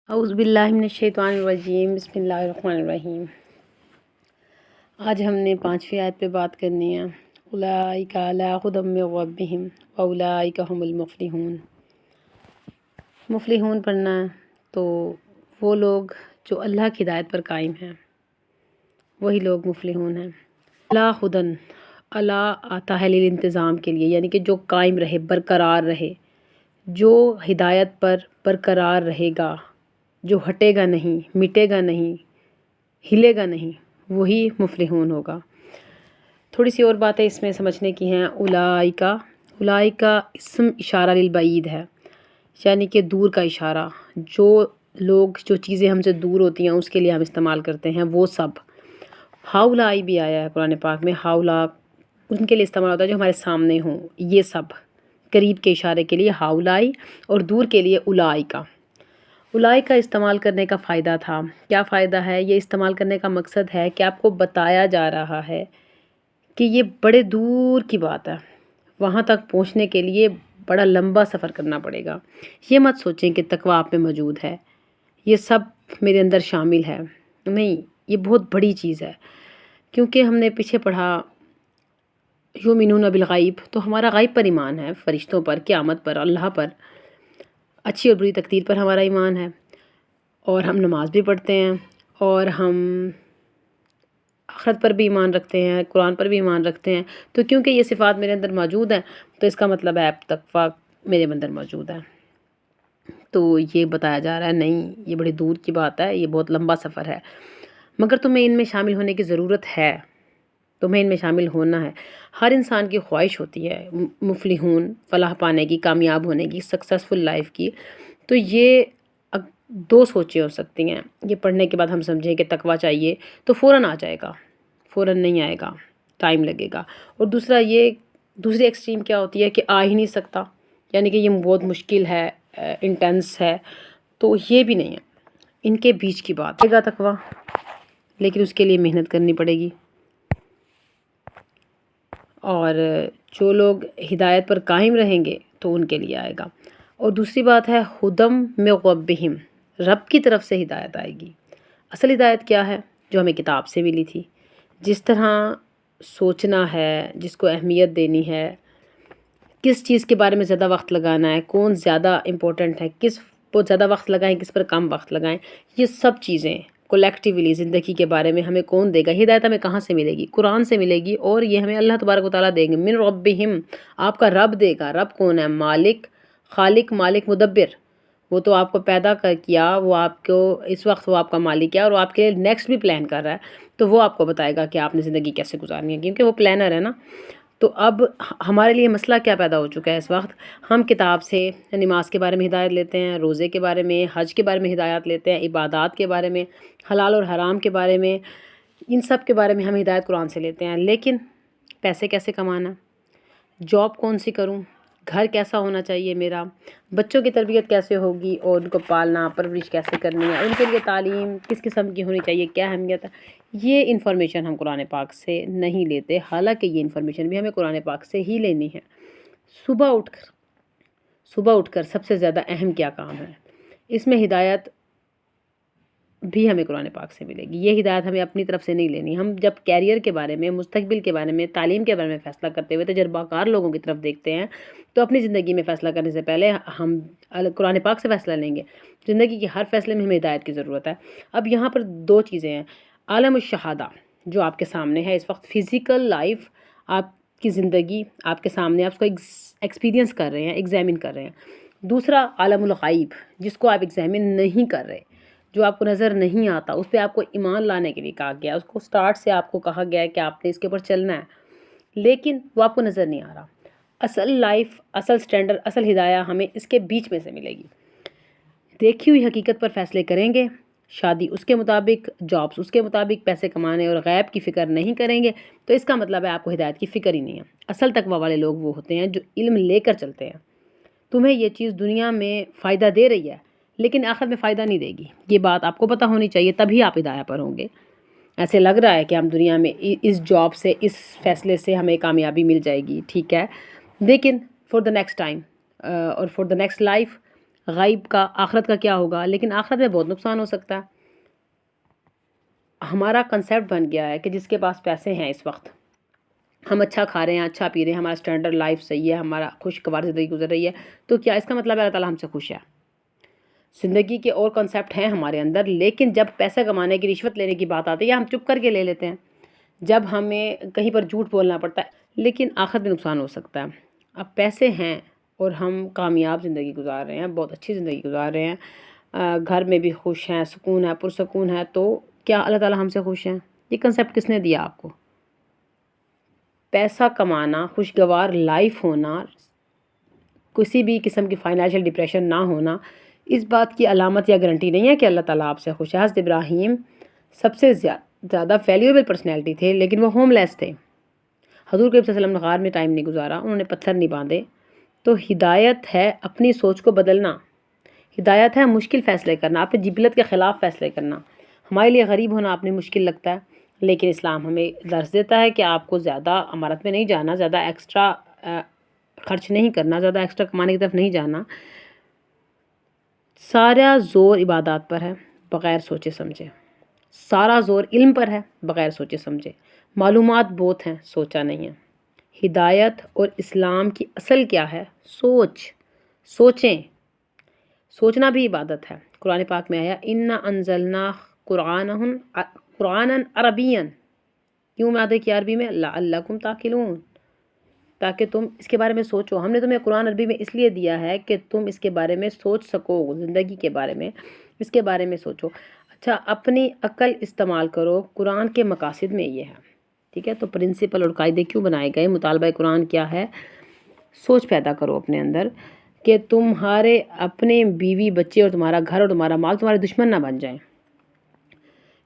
اعوذ باللہ من الشیطان الرجیم، بسم اللہ الرحمن الرحیم۔ آج ہم نے 5ویں آیت پہ بات کرنی ہے۔ اولئک علی ھدی من ربہم واولئک ھم المفلحون۔ مفلحون پڑھنا ہے تو وہ لوگ جو اللہ کی ہدایت پر قائم ہیں، وہی لوگ مفلحون ہیں۔ علی ھدی، علی آتا ہے للانتظام کے لیے، یعنی کہ جو قائم رہے، برقرار رہے، جو ہدایت پر برقرار رہے گا، جو ہٹے گا نہیں، مٹے گا نہیں، ہلے گا نہیں، وہی مفلحون ہوگا۔ تھوڑی سی اور باتیں اس میں سمجھنے کی ہیں۔ اولئک اسم اشارہ للبعید ہے، یعنی کہ دور کا اشارہ۔ جو لوگ، جو چیزیں ہم سے دور ہوتی ہیں اس کے لیے ہم استعمال کرتے ہیں، وہ سب۔ ہاؤلائی بھی آیا ہے قرآن پاک میں، ہاؤلا ان کے لیے استعمال ہوتا ہے جو ہمارے سامنے ہوں، یہ سب قریب کے اشارے کے لیے ہاؤلائی، اور دور کے لیے اولئک۔ اولئک کا استعمال کرنے کا فائدہ تھا، کیا فائدہ ہے؟ یہ استعمال کرنے کا مقصد ہے کہ آپ کو بتایا جا رہا ہے کہ یہ بڑے دور کی بات ہے، وہاں تک پہنچنے کے لیے بڑا لمبا سفر کرنا پڑے گا۔ یہ مت سوچیں کہ تقویٰ آپ میں موجود ہے، یہ سب میرے اندر شامل ہے، نہیں، یہ بہت بڑی چیز ہے۔ کیونکہ ہم نے پیچھے پڑھا یؤمنون بالغیب، تو ہمارا غیب پر ایمان ہے، فرشتوں پر، قیامت پر، اللہ پر، اچھی اور بری تقدیر پر ہمارا ایمان ہے، اور ہم نماز بھی پڑھتے ہیں، اور ہم آخرت پر بھی ایمان رکھتے ہیں، قرآن پر بھی ایمان رکھتے ہیں۔ تو کیونکہ یہ صفات میرے اندر موجود ہیں تو اس کا مطلب ہے تقویٰ میرے اندر موجود ہے۔ تو یہ بتایا جا رہا ہے نہیں، یہ بڑی دور کی بات ہے، یہ بہت لمبا سفر ہے، مگر تمہیں ان میں شامل ہونے کی ضرورت ہے، تمہیں ان میں شامل ہونا ہے۔ ہر انسان کی خواہش ہوتی ہے مفلحون، فلاح پانے کی، کامیاب ہونے کی، سکسیسفل لائف کی۔ تو یہ دو سوچیں ہو سکتی ہیں۔ یہ پڑھنے کے بعد ہم سمجھیں کہ تقویٰ چاہیے تو فوراً آ جائے گا، فوراً نہیں آئے گا، ٹائم لگے گا۔ اور دوسرا یہ، دوسری ایکسٹریم کیا ہوتی ہے کہ آ ہی نہیں سکتا، یعنی کہ یہ بہت مشکل ہے، انٹینس ہے، تو یہ بھی نہیں ہے۔ ان کے بیچ کی بات ہے گا تقویٰ، لیکن اس کے لیے محنت کرنی پڑے گی۔ اور جو لوگ ہدایت پر قائم رہیں گے تو ان کے لیے آئے گا۔ اور دوسری بات ہے ھدی من ربہم، رب کی طرف سے ہدایت آئے گی۔ اصل ہدایت کیا ہے؟ جو ہمیں کتاب سے ملی تھی، جس طرح سوچنا ہے، جس کو اہمیت دینی ہے، کس چیز کے بارے میں زیادہ وقت لگانا ہے، کون زیادہ امپورٹنٹ ہے، کس پر زیادہ وقت لگائیں، کس پر کم وقت لگائیں، یہ سب چیزیں کولیکٹیولی زندگی کے بارے میں ہمیں کون دے گا؟ ہدایت ہمیں کہاں سے ملے گی؟ قرآن سے ملے گی، اور یہ ہمیں اللہ تبارک و تعالیٰ دیں گے۔ من ربہم، آپ کا رب دے گا۔ رب کون ہے؟ مالک، خالق، مالک، مدبر۔ وہ تو آپ کو پیدا کیا، وہ آپ کو اس وقت وہ آپ کا مالک ہے، اور وہ آپ کے لیے نیکسٹ بھی پلان کر رہا ہے، تو وہ آپ کو بتائے گا کہ آپ نے زندگی کیسے گزارنی ہے، کیونکہ وہ پلانر ہے نا۔ تو اب ہمارے لیے مسئلہ کیا پیدا ہو چکا ہے اس وقت؟ ہم کتاب سے نماز کے بارے میں ہدایت لیتے ہیں، روزے کے بارے میں، حج کے بارے میں ہدایات لیتے ہیں، عبادات کے بارے میں، حلال اور حرام کے بارے میں، ان سب کے بارے میں ہم ہدایت قرآن سے لیتے ہیں۔ لیکن پیسے کیسے کمانا، جاب کون سی کروں، گھر کیسا ہونا چاہیے میرا، بچوں کی تربیت کیسے ہوگی، اور ان کو پالنا، پرورش کیسے کرنی ہے، ان کے لیے تعلیم کس قسم کی ہونی چاہیے، کیا اہمیت ہے، یہ انفارمیشن ہم قرآن پاک سے نہیں لیتے، حالانکہ یہ انفارمیشن بھی ہمیں قرآن پاک سے ہی لینی ہے۔ صبح اٹھ کر سب سے زیادہ اہم کیا کام ہے؟ اس میں ہدایت بھی ہمیں قرآن پاک سے ملے گی۔ یہ ہدایت ہمیں اپنی طرف سے نہیں لینی۔ ہم جب کیریئر کے بارے میں، مستقبل کے بارے میں، تعلیم کے بارے میں فیصلہ کرتے ہوئے تجربہ کار لوگوں کی طرف دیکھتے ہیں، تو اپنی زندگی میں فیصلہ کرنے سے پہلے ہم قرآن پاک سے فیصلہ لیں گے۔ زندگی کے ہر فیصلے میں ہمیں ہدایت کی ضرورت ہے۔ اب یہاں پر دو چیزیں ہیں۔ عالم الشہادہ جو آپ کے سامنے ہے اس وقت، فزیکل لائف، آپ کی زندگی آپ کے سامنے، آپ اس کو ایکسپیرینس کر رہے ہیں، ایگزامن کر رہے ہیں۔ دوسرا عالم الغیب، جس کو آپ ایگزامن نہیں کر رہے، جو آپ کو نظر نہیں آتا، اس پہ آپ کو ایمان لانے کے لیے کہا گیا، اس کو سٹارٹ سے آپ کو کہا گیا ہے کہ آپ نے اس کے اوپر چلنا ہے، لیکن وہ آپ کو نظر نہیں آ رہا۔ اصل لائف، اصل سٹینڈرڈ، اصل ہدایہ ہمیں اس کے بیچ میں سے ملے گی۔ دیکھی ہوئی حقیقت پر فیصلے کریں گے، شادی اس کے مطابق، جابس اس کے مطابق، پیسے کمانے اور غیب کی فکر نہیں کریں گے، تو اس کا مطلب ہے آپ کو ہدایت کی فکر ہی نہیں ہے۔ اصل تقویٰ والے لوگ وہ ہوتے ہیں جو علم لے کر چلتے ہیں۔ تمہیں یہ چیز دنیا میں فائدہ دے رہی ہے، لیکن آخرت میں فائدہ نہیں دے گی، یہ بات آپ کو پتہ ہونی چاہیے، تبھی آپ ہدایت پر ہوں گے۔ ایسے لگ رہا ہے کہ ہم دنیا میں اس جاب سے، اس فیصلے سے ہمیں کامیابی مل جائے گی، ٹھیک ہے، لیکن فار دا نیکسٹ ٹائم اور فار دا نیکسٹ لائف غائب کا، آخرت کا کیا ہوگا، لیکن آخرت میں بہت نقصان ہو سکتا ہے۔ ہمارا کنسیپٹ بن گیا ہے کہ جس کے پاس پیسے ہیں اس وقت، ہم اچھا کھا رہے ہیں، اچھا پی رہے ہیں، ہمارا اسٹینڈرڈ لائف صحیح ہے، ہمارا خوشگوار زندگی گزر رہی ہے، تو کیا اس کا مطلب ہے اللہ تعالیٰ ہم سے خوش ہے؟ زندگی کے اور کنسیپٹ ہیں ہمارے اندر، لیکن جب پیسہ کمانے کی، رشوت لینے کی بات آتی ہے یا ہم چپ کر کے لے لیتے ہیں، جب ہمیں کہیں پر جھوٹ بولنا پڑتا ہے، لیکن آخرت میں نقصان ہو سکتا ہے۔ اب پیسے ہیں اور ہم کامیاب زندگی گزار رہے ہیں، بہت اچھی زندگی گزار رہے ہیں، گھر میں بھی خوش ہیں، سکون ہے، پرسکون ہے، تو کیا اللہ تعالیٰ ہم سے خوش ہیں؟ یہ کنسیپٹ کس نے دیا آپ کو؟ پیسہ کمانا، خوشگوار لائف ہونا، کسی بھی قسم کی فائنینشیل ڈپریشن نہ ہونا، اس بات کی علامت یا گارنٹی نہیں ہے کہ اللہ تعالیٰ آپ سے خوش ہے۔ حضرت ابراہیم سب سے زیادہ ویلیوبل پرسنالٹی تھے، لیکن وہ ہوم لیس تھے۔ حضور کریم صلی اللہ علیہ وسلم نے غار میں ٹائم نہیں گزارا، انہوں نے پتھر نہیں باندھے۔ تو ہدایت ہے اپنی سوچ کو بدلنا، ہدایت ہے مشکل فیصلے کرنا، اپنی جبلت کے خلاف فیصلے کرنا۔ ہمارے لیے غریب ہونا اپنے مشکل لگتا ہے، لیکن اسلام ہمیں درس دیتا ہے کہ آپ کو زیادہ امارت میں نہیں جانا، زیادہ ایکسٹرا خرچ نہیں کرنا، زیادہ ایکسٹرا کمانے کی طرف نہیں جانا۔ سارا زور عبادات پر ہے بغیر سوچے سمجھے، سارا زور علم پر ہے بغیر سوچے سمجھے۔ معلومات بہت ہیں، سوچا نہیں ہے۔ ہدایت اور اسلام کی اصل کیا ہے؟ سوچیں، سوچنا بھی عبادت ہے۔ قرآن پاک میں آیا اِنَّا أَنزَلْنَا قُرْآنًا عَرَبِيًّا، کیوں مادے کی عربی میں؟ لَعَلَّكُمْ تَعْقِلُونَ، تاکہ تم اس کے بارے میں سوچو۔ ہم نے تمہیں قرآن عربی میں اس لیے دیا ہے کہ تم اس کے بارے میں سوچ سکو، زندگی کے بارے میں اس کے بارے میں سوچو۔ اچھا، اپنی عقل استعمال کرو، قرآن کے مقاصد میں یہ ہے، ٹھیک ہے؟ تو پرنسپل اور قاعدے کیوں بنائے گئے؟ مطالبہ قرآن کیا ہے؟ سوچ پیدا کرو اپنے اندر کہ تمہارے اپنے بیوی بچے اور تمہارا گھر اور تمہارا مال تمہارے دشمن نہ بن جائیں۔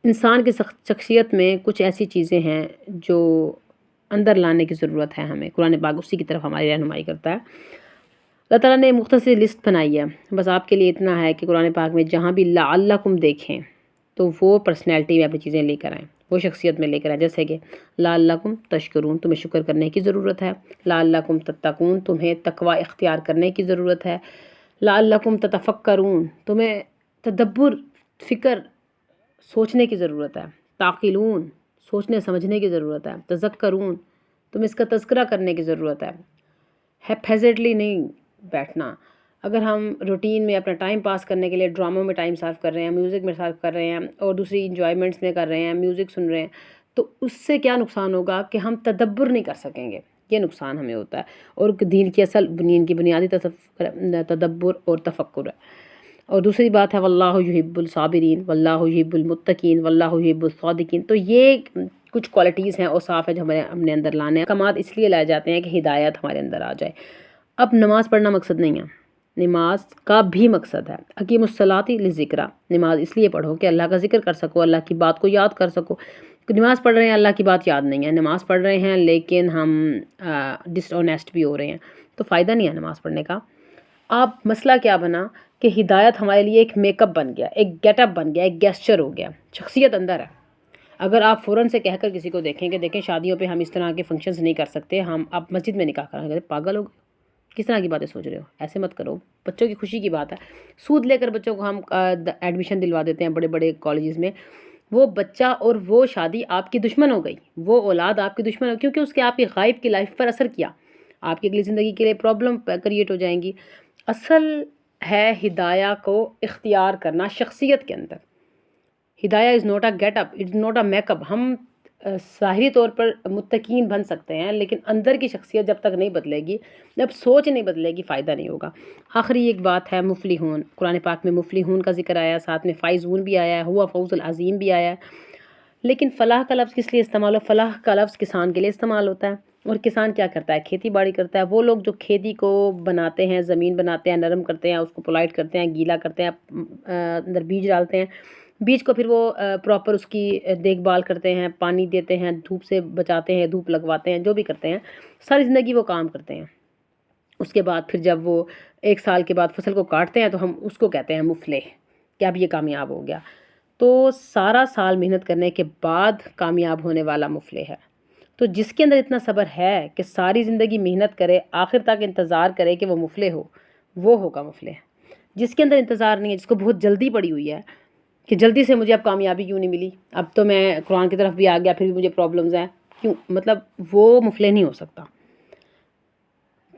انسان کی شخصیت میں کچھ ایسی چیزیں ہیں جو اندر لانے کی ضرورت ہے ہمیں، قرآن پاک اسی کی طرف ہماری رہنمائی کرتا ہے۔ اللہ تعالیٰ نے مختصر لسٹ بنائی ہے، بس آپ کے لیے اتنا ہے کہ قرآن پاک میں جہاں بھی لعلکم دیکھیں تو وہ پرسنالٹی میں اپنی چیزیں لے کر آئیں، وہ شخصیت میں لے کر آئیں، جیسے کہ لعلکم تشکرون، تمہیں شکر کرنے کی ضرورت ہے، لعلکم تتقون، تمہیں تقوی اختیار کرنے کی ضرورت ہے، لعلکم تتفکرون، تمہیں تدبر، فکر، سوچنے کی ضرورت ہے، تعقلون، سوچنے سمجھنے کی ضرورت ہے، تذکرون، تمہیں اس کا تذکرہ کرنے کی ضرورت ہے، ہیپیزٹلی نہیں بیٹھنا۔ اگر ہم روٹین میں اپنا ٹائم پاس کرنے کے لیے ڈراموں میں ٹائم صرف کر رہے ہیں، میوزک میں صرف کر رہے ہیں اور دوسری انجوائمنٹس میں کر رہے ہیں، میوزک سن رہے ہیں، تو اس سے کیا نقصان ہوگا کہ ہم تدبر نہیں کر سکیں گے، یہ نقصان ہمیں ہوتا ہے۔ اور دین کی اصل دین کی بنیادی تدبر اور تفکر ہے۔ اور دوسری بات ہے واللہ یحب الصابرین، واللہ یحب المتقین، واللہ یحب الصادقین، تو یہ کچھ کوالٹیز ہیں، اوصاف ہیں جو ہم نے اندر لانے ہیں۔ احکامات اس لیے لائے جاتے ہیں کہ ہدایت ہمارے اندر آ جائے۔ اب نماز پڑھنا مقصد نہیں ہے، نماز کا بھی مقصد ہے۔ اقیم الصلاۃ للذکر، نماز اس لیے پڑھو کہ اللہ کا ذکر کر سکو، اللہ کی بات کو یاد کر سکو۔ نماز پڑھ رہے ہیں، اللہ کی بات یاد نہیں ہے، نماز پڑھ رہے ہیں لیکن ہم ڈس آنیسٹ بھی ہو رہے ہیں، تو فائدہ نہیں ہے نماز پڑھنے کا۔ آپ مسئلہ کیا بنا کہ ہدایت ہمارے لیے ایک میک اپ بن گیا، ایک گیٹ اپ بن گیا، ایک گیسچر ہو گیا، شخصیت اندر ہے۔ اگر آپ فوراً سے کہہ کر کسی کو دیکھیں کہ دیکھیں شادیوں پہ ہم اس طرح کے فنکشنز نہیں کر سکتے، ہم آپ مسجد میں نکاح کریں گے، پاگل ہو گئے، کس طرح کی باتیں سوچ رہے ہو؟ ایسے مت کرو، بچوں کی خوشی کی بات ہے۔ سود لے کر بچوں کو ہم ایڈمیشن دلوا دیتے ہیں بڑے بڑے کالجز میں، وہ بچہ اور وہ شادی آپ کی دشمن ہو گئی، وہ اولاد آپ کی دشمن ہو، کیونکہ اس کے آپ کی غائب کی لائف پر اثر کیا، آپ کی اگلی زندگی کے لیے پرابلم کریٹ ہو جائیں گی۔ اصل ہے ہدایہ کو اختیار کرنا شخصیت کے اندر۔ ہدایہ is not a get up, it's not a make up. ہم ظاہری طور پر متقین بن سکتے ہیں، لیکن اندر کی شخصیت جب تک نہیں بدلے گی، جب سوچ نہیں بدلے گی، فائدہ نہیں ہوگا۔ آخری ایک بات ہے مفلحون، قرآن پاک میں مفلحون کا ذکر آیا ہے، ساتھ میں فائزون بھی آیا ہے، ہوا فوز العظیم بھی آیا ہے، لیکن فلاح کا لفظ کس لیے استعمال ہو؟ فلاح کا لفظ کسان کے لیے استعمال ہوتا ہے، اور کسان کیا کرتا ہے؟ کھیتی باڑی کرتا ہے۔ وہ لوگ جو کھیتی کو بناتے ہیں، زمین بناتے ہیں، نرم کرتے ہیں، اس کو پولائٹ کرتے ہیں، گیلا کرتے ہیں، اندر بیج ڈالتے ہیں، بیج کو پھر وہ پراپر اس کی دیکھ بھال کرتے ہیں، پانی دیتے ہیں، دھوپ سے بچاتے ہیں، دھوپ لگواتے ہیں، جو بھی کرتے ہیں، ساری زندگی وہ کام کرتے ہیں۔ اس کے بعد پھر جب وہ 1 سال کے بعد فصل کو کاٹتے ہیں تو ہم اس کو کہتے ہیں مفلح، کہ اب یہ کامیاب ہو گیا۔ تو سارا سال محنت کرنے کے بعد کامیاب ہونے والا مفلح ہے۔ تو جس کے اندر اتنا صبر ہے کہ ساری زندگی محنت کرے، آخر تک انتظار کرے کہ وہ مفلح ہو، وہ ہوگا مفلح۔ جس کے اندر انتظار نہیں ہے، جس کو بہت جلدی پڑی ہوئی ہے کہ جلدی سے مجھے اب کامیابی کیوں نہیں ملی، اب تو میں قرآن کی طرف بھی آ گیا پھر بھی مجھے پرابلمز ہیں کیوں، مطلب وہ مفلح نہیں ہو سکتا۔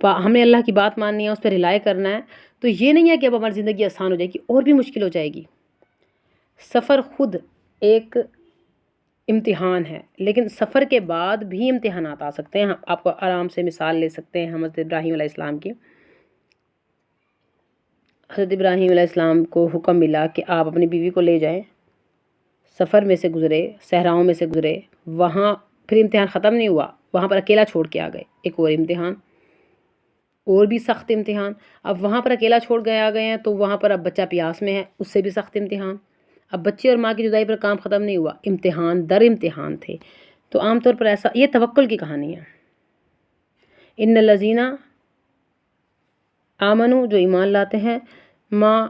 ہمیں اللہ کی بات ماننی ہے، اس پہ رلائے کرنا ہے، تو یہ نہیں ہے کہ اب ہماری زندگی آسان ہو جائے گی، اور بھی مشکل ہو جائے گی۔ سفر خود ایک امتحان ہے، لیکن سفر کے بعد بھی امتحانات آ سکتے ہیں۔ آپ کو آرام سے مثال لے سکتے ہیں حضرت ابراہیم علیہ السلام کی۔ حضرت ابراہیم علیہ السلام کو حکم ملا کہ آپ اپنی بیوی کو لے جائیں، سفر میں سے گزرے، صحراؤں میں سے گزرے، وہاں پھر امتحان ختم نہیں ہوا، وہاں پر اکیلا چھوڑ کے آ گئے، ایک اور امتحان، اور بھی سخت امتحان۔ اب وہاں پر اکیلا چھوڑ گئے آ گئے ہیں تو وہاں پر اب بچہ پیاس میں ہے، اس سے بھی سخت امتحان۔ اب بچے اور ماں کی جدائی پر کام ختم نہیں ہوا، امتحان در امتحان تھے۔ تو عام طور پر ایسا، یہ توکل کی کہانی ہے۔ ان الذین آمنو، جو ایمان لاتے ہیں، ماں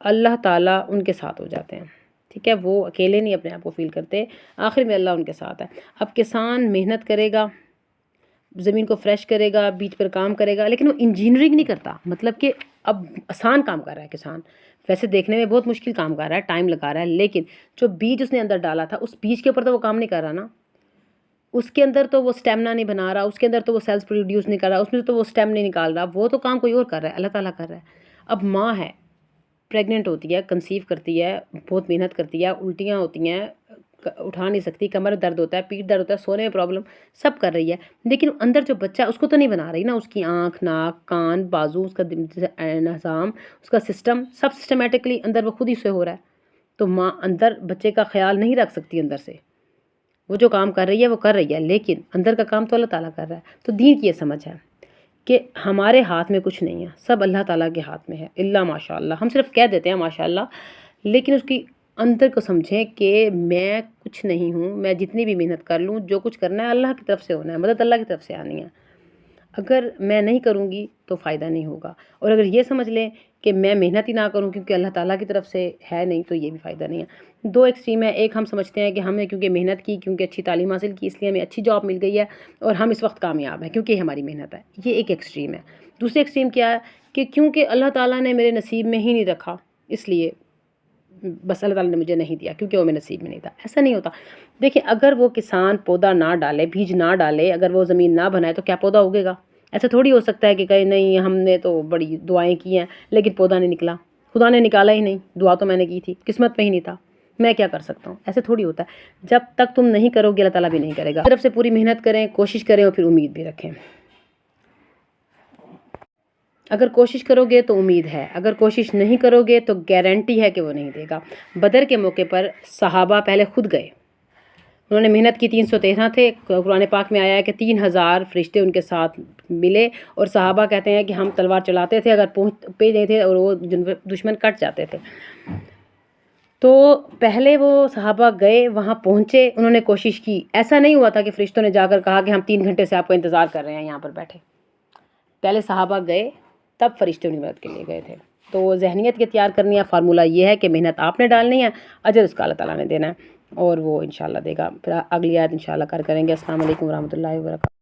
اللہ تعالیٰ ان کے ساتھ ہو جاتے ہیں، ٹھیک ہے، وہ اکیلے نہیں اپنے آپ کو فیل کرتے، آخر میں اللہ ان کے ساتھ ہے۔ اب کسان محنت کرے گا، زمین کو فریش کرے گا، بیج پر کام کرے گا، لیکن وہ انجینئرنگ نہیں کرتا، مطلب کہ اب آسان کام کر رہا ہے کسان، ویسے دیکھنے میں بہت مشکل کام کر رہا ہے، ٹائم لگا رہا ہے، لیکن جو بیج اس نے اندر ڈالا تھا اس بیج کے اوپر تو وہ کام نہیں کر رہا نا، اس کے اندر تو وہ سٹیمنا نہیں بنا رہا، اس کے اندر تو وہ سیلز پروڈیوس نہیں کر رہا، اس میں تو وہ سٹیم نہیں نکال رہا، وہ تو کام کوئی اور کر رہا ہے، اللہ تعالیٰ کر رہا ہے۔ اب ماں ہے، پریگننٹ ہوتی ہے، کنسیو کرتی ہے، بہت محنت کرتی ہے، الٹیاں ہوتی ہیں، اٹھا نہیں سکتی، کمر درد ہوتا ہے، پیٹ درد ہوتا ہے، سونے میں پرابلم، سب کر رہی ہے، لیکن اندر جو بچہ ہے اس کو تو نہیں بنا رہی نا، اس کی آنکھ، ناک، کان، بازو، اس کا نظام، اس کا سسٹم، سب سسٹمیٹکلی اندر وہ خود ہی سے ہو رہا ہے، تو ماں اندر بچے کا خیال نہیں رکھ سکتی، اندر سے وہ جو کام کر رہی ہے وہ کر رہی ہے، لیکن اندر کا کام تو اللہ تعالیٰ کر رہا ہے۔ تو دین کی یہ سمجھ ہے کہ ہمارے ہاتھ میں کچھ نہیں ہے، سب اللہ تعالیٰ کے ہاتھ میں ہے، الا ماشاء اللہ، ہم صرف کہہ دیتے ہیں ماشاء اللہ، لیکن اس کی اندر کو سمجھیں کہ میں کچھ نہیں ہوں، میں جتنی بھی محنت کر لوں، جو کچھ کرنا ہے اللہ کی طرف سے ہونا ہے، مدد اللہ کی طرف سے آنی ہے، اگر میں نہیں کروں گی تو فائدہ نہیں ہوگا، اور اگر یہ سمجھ لیں کہ میں محنت ہی نہ کروں کیونکہ اللہ تعالیٰ کی طرف سے ہے نہیں، تو یہ بھی فائدہ نہیں ہے۔ دو ایکسٹریم ہے، ایک ہم سمجھتے ہیں کہ ہم نے کیونکہ محنت کی، کیونکہ اچھی تعلیم حاصل کی، اس لیے ہمیں اچھی جاب مل گئی ہے اور ہم اس وقت کامیاب ہیں کیونکہ ہماری محنت ہے، یہ ایک ایکسٹریم ہے۔ دوسری ایکسٹریم کیا ہے کہ کیونکہ اللہ تعالیٰ نے میرے نصیب میں ہی نہیں رکھا، اس لیے بس اللہ تعالیٰ نے مجھے نہیں دیا کیونکہ وہ میرے نصیب میں نہیں تھا، ایسا نہیں ہوتا۔ دیکھیں، اگر وہ کسان پودا نہ ڈالے، بیج نہ ڈالے، اگر وہ زمین نہ بنائے تو کیا پودا اگے گا؟ ایسا تھوڑی ہو سکتا ہے کہ کہیں نہیں ہم نے تو بڑی دعائیں کی ہیں لیکن پودا نہیں نکلا، خدا نے نکالا ہی نہیں، دعا تو میں نے کی تھی، قسمت میں ہی نہیں تھا، میں کیا کر سکتا ہوں؟ ایسے تھوڑی ہوتا ہے، جب تک تم نہیں کرو گے اللہ تعالیٰ بھی نہیں کرے گا۔ طرف سے پوری محنت کریں، کوشش کریں اور پھر امید بھی رکھیں۔ اگر کوشش کرو گے تو امید ہے، اگر کوشش نہیں کرو گے تو گارنٹی ہے کہ وہ نہیں دے گا۔ بدر کے موقع پر صحابہ پہلے خود گئے، انہوں نے محنت کی، 313 تھے، قرآن پاک میں آیا ہے کہ 3000 فرشتے ان کے ساتھ ملے، اور صحابہ کہتے ہیں کہ ہم تلوار چلاتے تھے، اگر پہ نہیں تھے اور وہ دشمن کٹ جاتے تھے۔ تو پہلے وہ صحابہ گئے، وہاں پہنچے، انہوں نے کوشش کی، ایسا نہیں ہوا تھا کہ فرشتوں نے جا کر کہا کہ ہم 3 گھنٹے سے آپ کو انتظار کر رہے ہیں یہاں پر بیٹھے، پہلے صحابہ گئے تب فرشتے انہیں مدد کے لیے گئے تھے۔ تو ذہنیت کی تیار کرنی ہے، فارمولہ یہ ہے کہ محنت آپ نے ڈالنی ہے، اجر اس کا اللہ تعالیٰ نے دینا ہے، اور وہ انشاءاللہ دے گا۔ پھر اگلی آیت انشاءاللہ کریں گے۔ السلام علیکم ورحمۃ اللہ وبرکاتہ۔